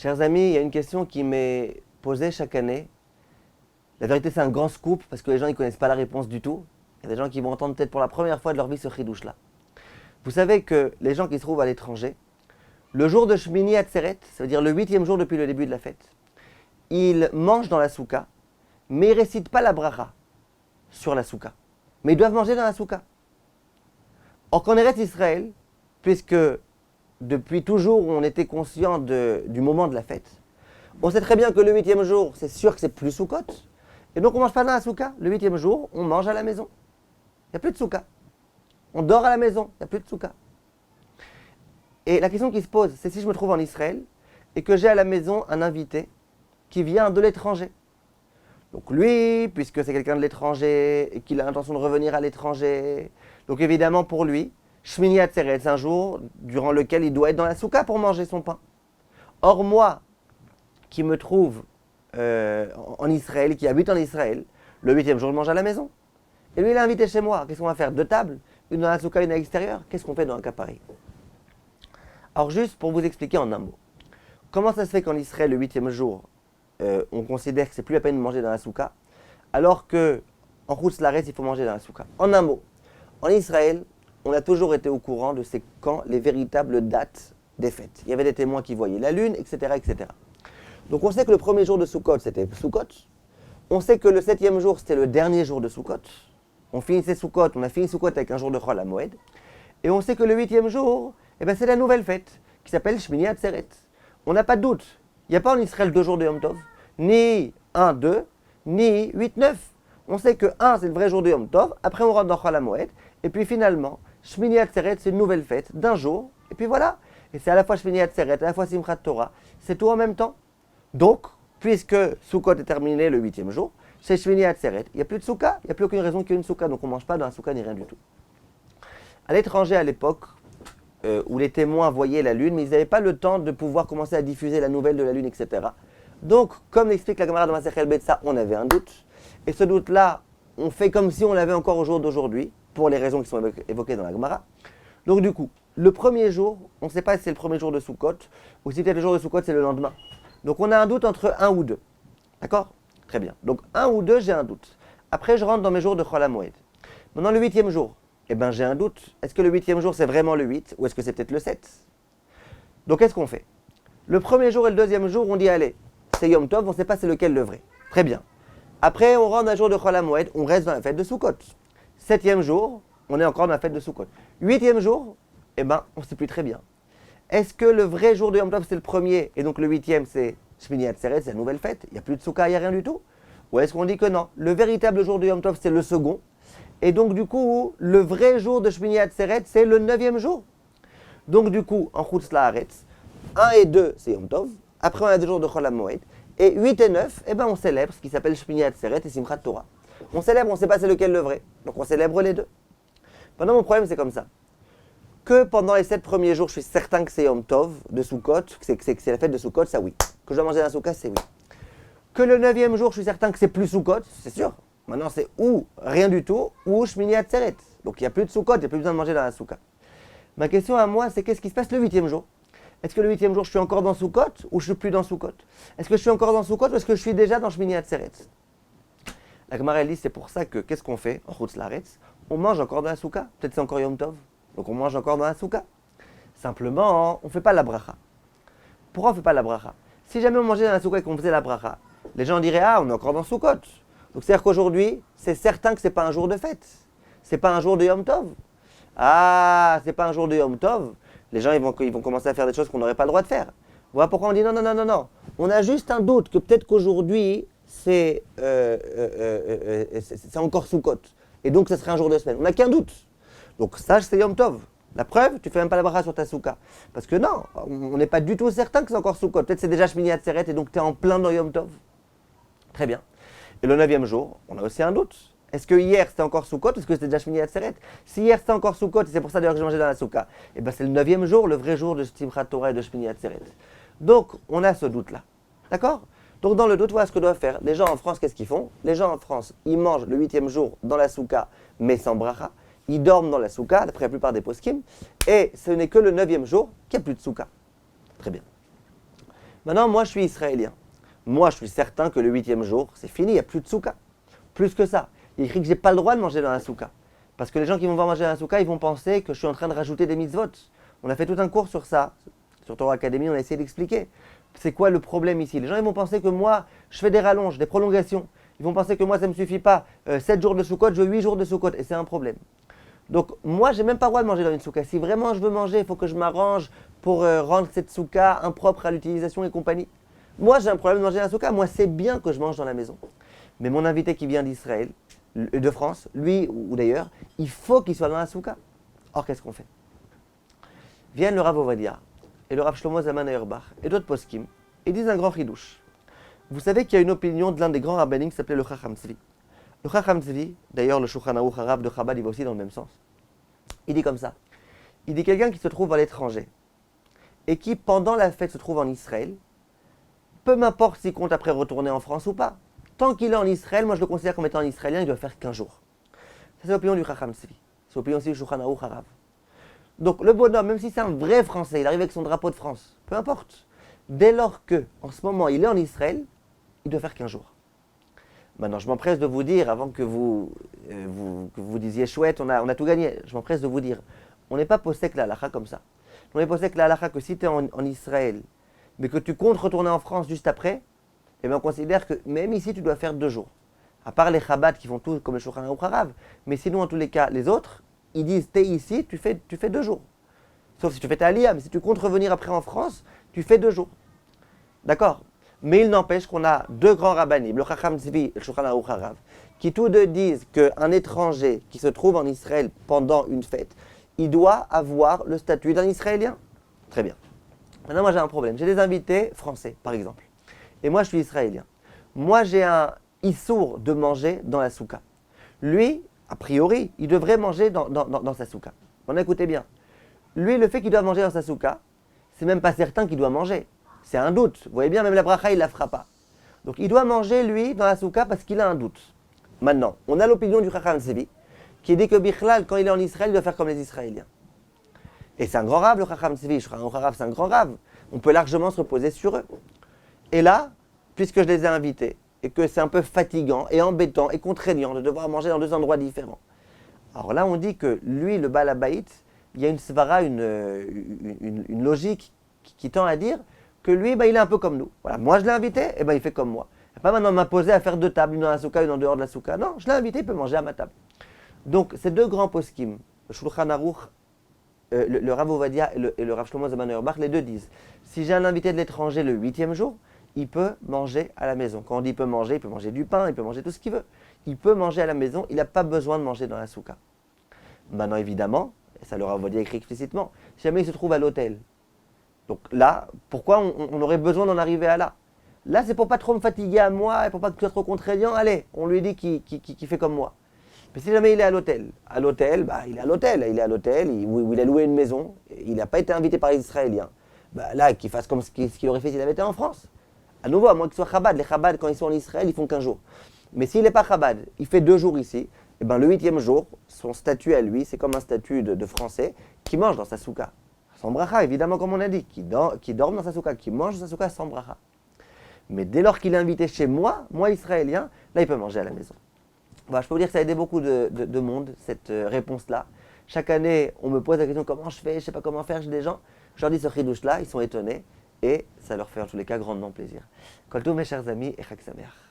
Chers amis, il y a une question qui m'est posée chaque année. La vérité, c'est un grand scoop parce que les gens ne connaissent pas la réponse du tout. Il y a des gens qui vont entendre peut-être pour la première fois de leur vie ce chidouche-là. Vous savez que les gens qui se trouvent à l'étranger, le jour de Shmini Atzeret, ça veut dire le 8e jour depuis le début de la fête, ils mangent dans la souka, mais ils ne récitent pas la bracha sur la souka. Mais ils doivent manger dans la souka. Or qu'en Eretz Israël, puisque depuis toujours on était conscient du moment de la fête, on sait très bien que le 8e jour, c'est sûr que c'est plus Soukot. Et donc on ne mange pas dans la souka. Le 8e jour, on mange à la maison. Il n'y a plus de souka. On dort à la maison, il n'y a plus de souka. Et la question qui se pose, c'est si je me trouve en Israël et que j'ai à la maison un invité qui vient de l'étranger. Donc lui, puisque c'est quelqu'un de l'étranger et qu'il a l'intention de revenir à l'étranger, donc évidemment pour lui, Shmini Atzeret, c'est un jour durant lequel il doit être dans la souka pour manger son pain. Or moi, qui me trouve en Israël, qui habite en Israël, le 8e jour, je mange à la maison. Et lui, il est invité chez moi. Qu'est-ce qu'on va faire? Deux tables, une dans la souka, une à l'extérieur. Qu'est-ce qu'on fait dans un cas pareil? Alors juste pour vous expliquer en un mot. Comment ça se fait qu'en Israël, le 8e jour, on considère que c'est plus la peine de manger dans la souka, alors qu'en Chutz La'aretz, il faut manger dans la souka? En un mot, en Israël, on a toujours été au courant de c'est quand les véritables dates des fêtes. Il y avait des témoins qui voyaient la lune, etc., etc. Donc on sait que le premier jour de Sukkot, c'était Sukkot. On sait que le 7e jour, c'était le dernier jour de Sukkot. On finissait Sukkot, on a fini Sukkot avec un jour de Chol HaMoed. Et on sait que le 8e jour, c'est la nouvelle fête, qui s'appelle Shmini Atzeret. On n'a pas de doute. Il n'y a pas en Israël 2 jours de Yom Tov, ni 1, 2, ni 8, 9. On sait que 1, c'est le vrai jour de Yom Tov, après on rentre dans Chol HaMoed, et puis finalement, Shmini Atzeret, c'est une nouvelle fête d'un jour, et puis voilà. Et c'est à la fois Shmini Atzeret, à la fois Simchat Torah, c'est tout en même temps. Donc, puisque Sukkot est terminé le 8e jour, c'est Shmini Atzeret, il n'y a plus de souka, il n'y a plus aucune raison qu'il y ait une souka, donc on ne mange pas dans la souka ni rien du tout. À l'étranger, à l'époque, où les témoins voyaient la lune, mais ils n'avaient pas le temps de pouvoir commencer à diffuser la nouvelle de la lune, etc. Donc, comme l'explique la Gemara de Masechet Betsa, on avait un doute, et ce doute-là, on fait comme si on l'avait encore au jour d'aujourd'hui, pour les raisons qui sont évoquées dans la Gemara. Donc du coup, le premier jour, on ne sait pas si c'est le premier jour de Sukkot, ou si peut-être le jour de Sukkot, c'est le lendemain. Donc on a un doute entre 1 ou 2. D'accord? Très bien. Donc 1 ou 2, j'ai un doute. Après, je rentre dans mes jours de Chol HaMoed. Maintenant, le 8e jour, j'ai un doute. Est-ce que le 8e jour, c'est vraiment le 8, ou est-ce que c'est peut-être le 7? Donc qu'est-ce qu'on fait? Le premier jour et le deuxième jour, on dit, allez, c'est Yom Tov, on ne sait pas c'est lequel le vrai. Très bien. Après, on rentre dans un jour de Chol HaMoed, on reste dans la fête de Sukkot. 7e jour, on est encore dans la fête de Sukkot. 8e jour, on ne sait plus très bien. Est-ce que le vrai jour de Yom Tov, c'est le premier, et donc le 8e, c'est Shmini Atzeret, c'est la nouvelle fête, il n'y a plus de souka, il n'y a rien du tout? Ou est-ce qu'on dit que non, le véritable jour de Yom Tov, c'est le second, et donc du coup, le vrai jour de Shmini Atzeret, c'est le 9e jour? Donc du coup, en Chutz La'aretz, 1 et 2, c'est Yom Tov, après on a des jours de Chol HaMoed, et 8 et 9, on célèbre ce qui s'appelle Shmini Atzeret et Simchat Torah. On célèbre, on ne sait pas c'est lequel le vrai, donc on célèbre les deux. Maintenant, mon problème, c'est comme ça. Que pendant les 7 premiers jours, je suis certain que c'est Yom Tov de Sukkot, que c'est la fête de Sukkot, ça oui. Que je dois manger dans la souka, c'est oui. Que le 9e jour, je suis certain que c'est plus Sukkot, c'est sûr. Maintenant, c'est ou rien du tout, ou Shmini Atzeret. Donc il n'y a plus de Sukkot, il n'y a plus besoin de manger dans la souka. Ma question à moi, c'est qu'est-ce qui se passe le 8e jour? Est-ce que le 8e jour, je suis encore dans Sukkot, ou je ne suis plus dans Sukkot? Est-ce que je suis encore dans Sukkot, ou est-ce que je suis déjà dans Shmini Atzeret? La Gemara dit, c'est pour ça que, qu'est-ce qu'on fait en Chutz La'aretz? On mange encore dans la souka, peut-être c'est encore Yom Tov. Donc on mange encore dans la souka. Simplement, on ne fait pas la bracha. Pourquoi on ne fait pas la bracha? Si jamais on mangeait dans la souka et qu'on faisait la bracha, les gens diraient, ah, on est encore dans Sukkot. Donc c'est-à-dire qu'aujourd'hui, c'est certain que ce n'est pas un jour de fête. Ce n'est pas un jour de Yom Tov. Ah, ce n'est pas un jour de Yom Tov. Les gens ils vont commencer à faire des choses qu'on n'aurait pas le droit de faire. Voilà pourquoi on dit non, non, non, non, non. On a juste un doute que peut-être qu'aujourd'hui, c'est encore Sukkot. Et donc ce serait un jour de semaine. On n'a qu'un doute. Donc ça, c'est Yom Tov. La preuve, tu ne fais même pas la bracha sur ta souka. Parce que non, on n'est pas du tout certain que c'est encore Sukkot. Peut-être c'est déjà Shmini Atzeret et donc tu es en plein dans Yom Tov. Très bien. Et le 9e jour, on a aussi un doute. Est-ce que hier c'était encore Sukkot ou est-ce que c'était déjà Shmini Atzeret? Si hier c'était encore Sukkot, et c'est pour ça d'ailleurs que j'ai mangé dans la souka, c'est le 9e jour, le vrai jour de Simchat Torah et de Shmini Atzeret. Donc on a ce doute-là. D'accord? Donc dans le doute, voilà ce que doivent faire. Les gens en France, qu'est-ce qu'ils font? Les gens en France, ils mangent le 8e jour dans la souka, mais sans bracha. Ils dorment dans la souka, d'après la plupart des poskim, et ce n'est que le 9e jour qu'il n'y a plus de souka. Très bien. Maintenant, moi, je suis israélien. Moi, je suis certain que le 8e jour, c'est fini, il n'y a plus de souka. Plus que ça. Il est écrit que je n'ai pas le droit de manger dans la souka. Parce que les gens qui vont voir manger dans la souka, ils vont penser que je suis en train de rajouter des mitzvot. On a fait tout un cours sur ça. Sur Torah Academy, on a essayé d'expliquer. C'est quoi le problème ici? Les gens ils vont penser que moi, je fais des rallonges, des prolongations. Ils vont penser que moi, ça ne me suffit pas. 7 jours de Sukkot, je veux 8 jours de Sukkot. Et c'est un problème. Donc, moi, je n'ai même pas le droit de manger dans une souka. Si vraiment je veux manger, il faut que je m'arrange pour rendre cette souka impropre à l'utilisation et compagnie. Moi, j'ai un problème de manger dans la souka. Moi, c'est bien que je mange dans la maison. Mais mon invité qui vient d'Israël, de France, lui ou d'ailleurs, il faut qu'il soit dans la souka. Or, qu'est-ce qu'on fait? Viennent le Rav Ovadia et le Rav Shlomo Zalman Auerbach et d'autres poskim et disent un grand chidouche. Vous savez qu'il y a une opinion de l'un des grands rabbinim qui s'appelait le Chacham Tzvi. Le Chacham Tzvi, d'ailleurs le Shulchan Aruch Harav de Chabad, il va aussi dans le même sens. Il dit comme ça. Il dit quelqu'un qui se trouve à l'étranger et qui, pendant la fête, se trouve en Israël, peu m'importe s'il compte après retourner en France ou pas. Tant qu'il est en Israël, moi je le considère comme étant un Israélien, il doit faire qu'un jour. Ça, c'est l'opinion du Chacham Tzvi. C'est l'opinion aussi du Shulchan Aruch Harav. Donc le bonhomme, même si c'est un vrai Français, il arrive avec son drapeau de France, peu importe. Dès lors que, en ce moment, il est en Israël, il doit faire qu'un jour. Maintenant, je m'empresse de vous dire, avant que vous disiez chouette, on a tout gagné, je m'empresse de vous dire, on n'est pas posek la halakha comme ça. On est posek la halakha que si tu es en Israël, mais que tu comptes retourner en France juste après, eh bien on considère que même ici, tu dois faire 2 jours. À part les Chabad qui font tout comme le Shulchan Aruch Harav, mais sinon, en tous les cas, les autres, ils disent, t'es ici, tu fais 2 jours. Sauf si tu fais ta aliyah, mais si tu comptes revenir après en France, tu fais 2 jours. D'accord? Mais il n'empêche qu'on a 2 grands rabbanim, le Chacham Tzvi et le Shulchan Aruch Harav, qui tous deux disent qu'un étranger qui se trouve en Israël pendant une fête, il doit avoir le statut d'un Israélien. Très bien. Maintenant, moi j'ai un problème. J'ai des invités français, par exemple. Et moi je suis israélien. Moi j'ai un issour de manger dans la souka. Lui, a priori, il devrait manger dans sa souka. On écoutez bien. Lui, le fait qu'il doit manger dans sa souka, c'est même pas certain qu'il doit manger. C'est un doute. Vous voyez bien, même la bracha, il ne la fera pas. Donc il doit manger, lui, dans la souka parce qu'il a un doute. Maintenant, on a l'opinion du Chacham Tzvi, qui dit que Bichlal, quand il est en Israël, il doit faire comme les Israéliens. Et c'est un grand rave, le Chacham Tzvi. Le Shulchan Aruch Harav, c'est un grand rave. On peut largement se reposer sur eux. Et là, puisque je les ai invités, et que c'est un peu fatigant et embêtant et contraignant de devoir manger dans 2 endroits différents. Alors là, on dit que lui, le Baal Habayit, il y a une svara, une logique qui tend à dire que lui, il est un peu comme nous. Voilà, moi je l'ai invité, et il fait comme moi. Il ne va pas maintenant m'imposer à faire 2 tables, une dans la souka, une en dehors de la souka. Non, je l'ai invité, il peut manger à ma table. Donc ces 2 grands poskim, le Shulchan Aruch, le Rav Ovadia et le Rav Shlomo Zalman Auerbach, les 2 disent, si j'ai un invité de l'étranger le 8e jour, il peut manger à la maison. Quand on dit il peut manger du pain, il peut manger tout ce qu'il veut. Il peut manger à la maison, il n'a pas besoin de manger dans la souka. Maintenant évidemment, et ça le Rav Ovadia écrit explicitement, si jamais il se trouve à l'hôtel, donc là, pourquoi on aurait besoin d'en arriver à là? Là, c'est pour pas trop me fatiguer à moi et pour pas que ce soit trop contraignant. Allez, on lui dit qu'il fait comme moi. Mais si jamais il est à l'hôtel, il est à l'hôtel, où il a loué une maison, il n'a pas été invité par les Israéliens. Là, qu'il fasse comme ce qu'il aurait fait s'il avait été en France. À nouveau, à moins qu'il soit Chabad. Les Chabad, quand ils sont en Israël, ils font qu'un jour. Mais s'il n'est pas Chabad, il fait 2 jours ici, et le 8e jour, son statut à lui, c'est comme un statut de Français qui mange dans sa souka. Sans bracha, évidemment, comme on a dit, qui dorme dans sa souka, qui mange dans sa souka sans bracha. Mais dès lors qu'il est invité chez moi, Israélien, là, il peut manger à la maison. Voilà, je peux vous dire que ça a aidé beaucoup de monde, cette réponse-là. Chaque année, on me pose la question comment je fais, je ne sais pas comment faire, j'ai des gens. Je leur dis ce chidouche-là, ils sont étonnés et ça leur fait en tous les cas grandement plaisir. Kol tov mes chers amis et Chag Sameach.